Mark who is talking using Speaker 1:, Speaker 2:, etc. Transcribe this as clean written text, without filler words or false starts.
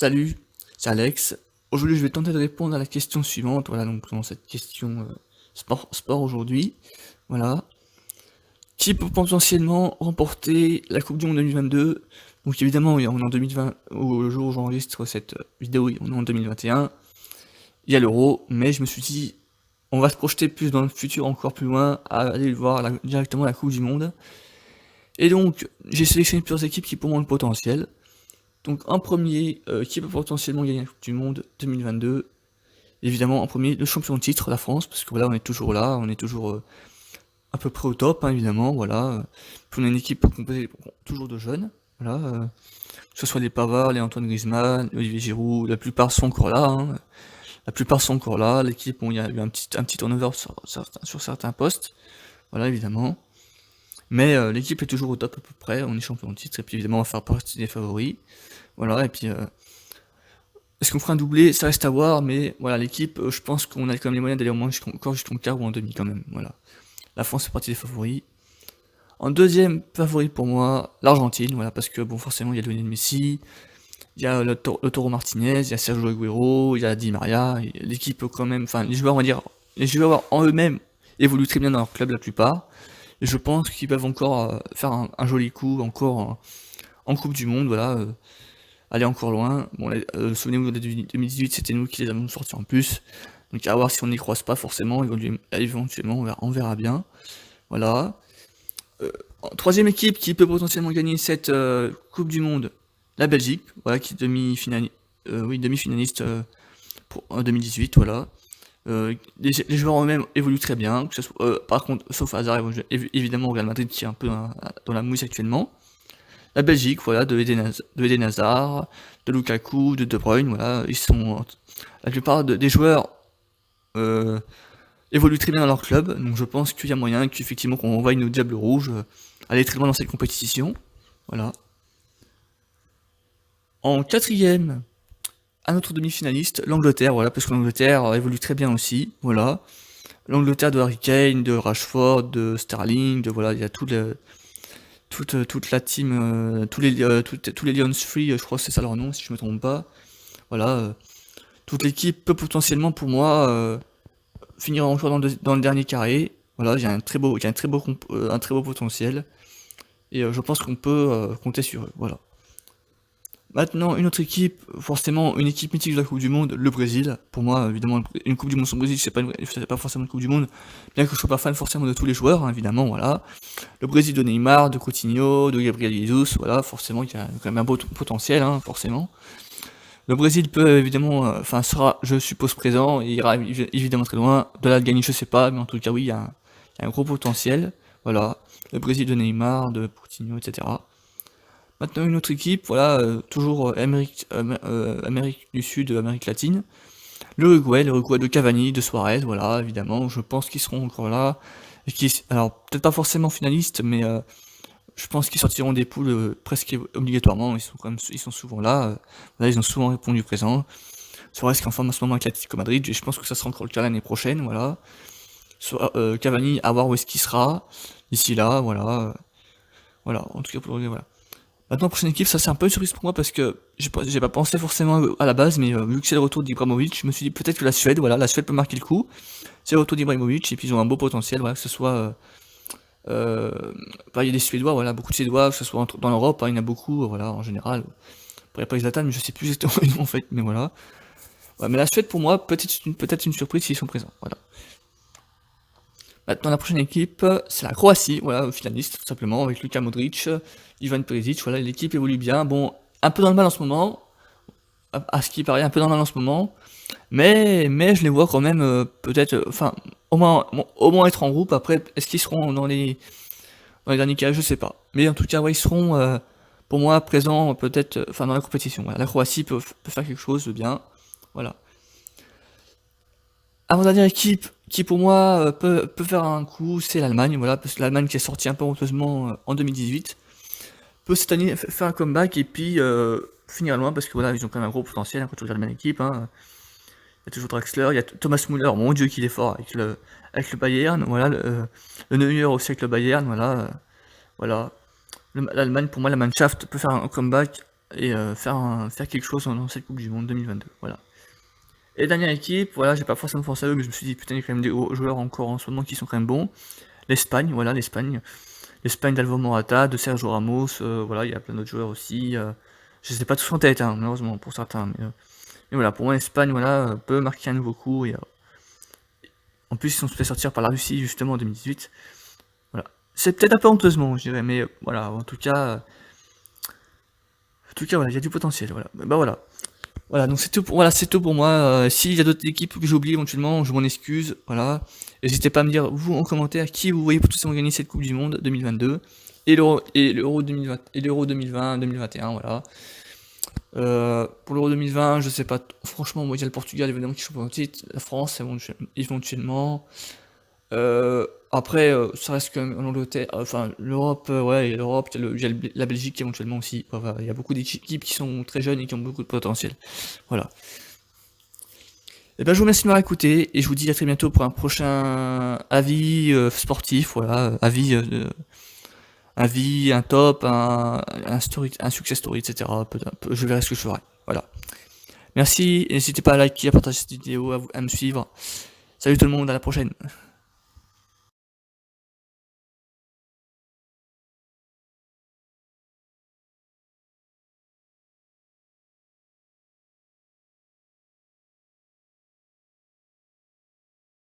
Speaker 1: Salut, c'est Alex. Aujourd'hui, je vais tenter de répondre à la question suivante. Voilà, donc dans cette question sport aujourd'hui. Voilà. Qui peut potentiellement remporter la Coupe du Monde 2022? Donc évidemment, oui, on est en 2020, au jour où j'enregistre cette vidéo, oui, on est en 2021. Il y a l'Euro, mais je me suis dit, on va se projeter plus dans le futur, encore plus loin, à aller voir directement la Coupe du Monde. Et donc, j'ai sélectionné plusieurs équipes qui pour moi ont le potentiel. Donc en premier, qui peut potentiellement gagner la Coupe du Monde 2022? Évidemment, en premier, le champion de titre, la France, parce que voilà, on est toujours là, on est toujours à peu près au top, hein, évidemment, voilà. Puis on a une équipe composée toujours de jeunes, voilà. Que ce soit les Pavard, les Antoine Griezmann, Olivier Giroud, la plupart sont encore là, hein. La plupart sont encore là. L'équipe, bon, il y a eu un petit turnover sur certains postes, voilà, évidemment. Mais l'équipe est toujours au top à peu près, on est champion de titre, et puis évidemment, on va faire partie des favoris. Voilà, et puis est-ce qu'on fera un doublé? Ça reste à voir, mais voilà, l'équipe, je pense qu'on a quand même les moyens d'aller au moins encore jusqu'en quart ou en demi quand même, voilà. La France fait partie des favoris. En deuxième favori pour moi, l'Argentine, voilà, parce que bon, forcément, il y a Lionel Messi, il y a le Toro Martinez, il y a Sergio Aguero, il y a Di Maria, l'équipe quand même, enfin, les joueurs, on va dire, les joueurs en eux-mêmes évoluent très bien dans leur club la plupart, et je pense qu'ils peuvent encore faire un joli coup, encore en Coupe du Monde, voilà, aller encore loin. Bon, souvenez-vous, de 2018, c'était nous qui les avons sortis en plus. Donc à voir si on n'y croise pas forcément, éventuellement, on verra bien. Voilà. Troisième équipe qui peut potentiellement gagner cette Coupe du Monde, la Belgique, voilà, qui est demi-finaliste en 2018, voilà. Les joueurs eux-mêmes évoluent très bien, que ce soit, par contre, sauf hasard, évidemment, au Real Madrid qui est un peu dans la mousse actuellement. La Belgique, voilà, de Eden Hazard, de Lukaku, de De Bruyne, voilà, ils sont la plupart des joueurs évoluent très bien dans leur club, donc je pense qu'il y a moyen qu'effectivement qu'on voie nos Diables Rouges aller très loin dans cette compétition, voilà. En quatrième, un autre demi-finaliste, l'Angleterre, voilà, parce que l'Angleterre évolue très bien aussi, voilà. L'Angleterre de Harry Kane, de Rashford, de Sterling, de voilà, il y a toute la team, tous les Lions Free, je crois que c'est ça leur nom si je me trompe pas. Voilà, toute l'équipe peut potentiellement pour moi finir encore dans le dernier carré. Voilà, il y a un très beau potentiel et je pense qu'on peut compter sur eux. Voilà. Maintenant, une autre équipe, forcément une équipe mythique de la Coupe du Monde, le Brésil. Pour moi, évidemment, une Coupe du Monde sans Brésil, c'est pas forcément une Coupe du Monde, bien que je sois pas fan forcément de tous les joueurs, hein, évidemment, voilà. Le Brésil de Neymar, de Coutinho, de Gabriel Jesus, voilà, forcément, il y a quand même un beau potentiel, hein, forcément. Le Brésil peut évidemment, enfin sera, je suppose, présent, et ira évidemment très loin. De là de gagner, je sais pas, mais en tout cas, oui, il y a un gros potentiel. Voilà, le Brésil de Neymar, de Coutinho, etc. Maintenant, une autre équipe, voilà, toujours Amérique du Sud, Amérique latine. L'Uruguay de Cavani, de Suarez, voilà, évidemment, je pense qu'ils seront encore là. Alors, peut-être pas forcément finalistes, mais je pense qu'ils sortiront des poules presque obligatoirement, ils sont souvent là, voilà, ils ont souvent répondu présent. Suarez qui est en forme en ce moment avec l'Atlético Madrid, et je pense que ça sera encore le cas l'année prochaine, voilà. Cavani, à voir où est-ce qu'il sera, d'ici là, voilà. Voilà, en tout cas pour le voilà. Maintenant, prochaine équipe, ça c'est un peu une surprise pour moi parce que j'ai pas pensé forcément à la base, mais vu que c'est le retour d'Ibrahimovic, je me suis dit peut-être que la Suède, voilà, la Suède peut marquer le coup. C'est le retour d'Ibrahimovic, et puis ils ont un beau potentiel, voilà, que ce soit il y a des Suédois, voilà, beaucoup de Suédois, que ce soit dans l'Europe, hein, il y en a beaucoup, voilà, en général. Après, pas Zlatan, mais je sais plus exactement les noms en fait, mais voilà. Ouais, mais la Suède, pour moi, peut-être une surprise s'ils sont présents, voilà. Maintenant, la prochaine équipe, c'est la Croatie, voilà, finaliste, tout simplement, avec Luka Modric, Ivan Perisic, voilà, l'équipe évolue bien. Bon, un peu dans le mal en ce moment, à ce qui paraît un peu dans le mal en ce moment, mais je les vois quand même, peut-être, enfin, au moins être en groupe. Après, est-ce qu'ils seront dans les derniers cas, je sais pas. Mais en tout cas, ouais, ils seront, pour moi, présents, peut-être, enfin, dans la compétition. Voilà. La Croatie peut faire quelque chose de bien. Voilà. Avant-dernière équipe qui, pour moi, peut faire un coup, c'est l'Allemagne. Voilà, parce que l'Allemagne qui est sortie un peu honteusement en 2018 peut cette année faire un comeback et puis finir loin parce que voilà, ils ont quand même un gros potentiel, hein, quand tu regardes la même équipe. Hein. Il y a toujours Draxler, il y a Thomas Müller, mon dieu qu'il est fort avec le Bayern, voilà, le Neuer aussi avec le Bayern, voilà, voilà. L'Allemagne, pour moi, la Mannschaft peut faire un comeback et faire quelque chose dans cette Coupe du Monde 2022. Voilà. Et dernière équipe, voilà, j'ai pas forcément pensé à eux, mais je me suis dit, putain, il y a quand même des joueurs encore en ce moment qui sont quand même bons. L'Espagne, voilà, l'Espagne d'Alvaro Morata, de Sergio Ramos, voilà, il y a plein d'autres joueurs aussi. Je sais pas tous en tête, hein, malheureusement, pour certains. Mais voilà, pour moi, l'Espagne, voilà, peut marquer un nouveau coup. Et, en plus, ils sont fait sortir par la Russie, justement, en 2018. Voilà. C'est peut-être un peu honteusement, je dirais, mais voilà, en tout cas, voilà, il y a du potentiel, voilà. Bah voilà. Voilà, donc c'est tout pour moi. S'il y a d'autres équipes que j'ai oubliées éventuellement, je m'en excuse. Voilà. N'hésitez pas à me dire, vous, en commentaire, qui vous voyez potentiellement gagner cette Coupe du Monde 2022 et l'Euro 2020 et l'Euro 2021, voilà. Pour l'Euro 2020, je sais pas, franchement, moi, il y a le Portugal, évidemment, qui joue pour le titre, la France, éventuellement. Après, ça reste quand même en Angleterre, enfin, l'Europe, ouais, l'Europe, il y a la Belgique éventuellement aussi. Voilà, il y a beaucoup d'équipes qui sont très jeunes et qui ont beaucoup de potentiel. Voilà. Et ben, je vous remercie de m'avoir écouté et je vous dis à très bientôt pour un prochain avis sportif, voilà, avis, un top, un story, un success story, etc. Je verrai ce que je ferai. Voilà. Merci, n'hésitez pas à liker, à partager cette vidéo, à me suivre. Salut tout le monde, à la prochaine.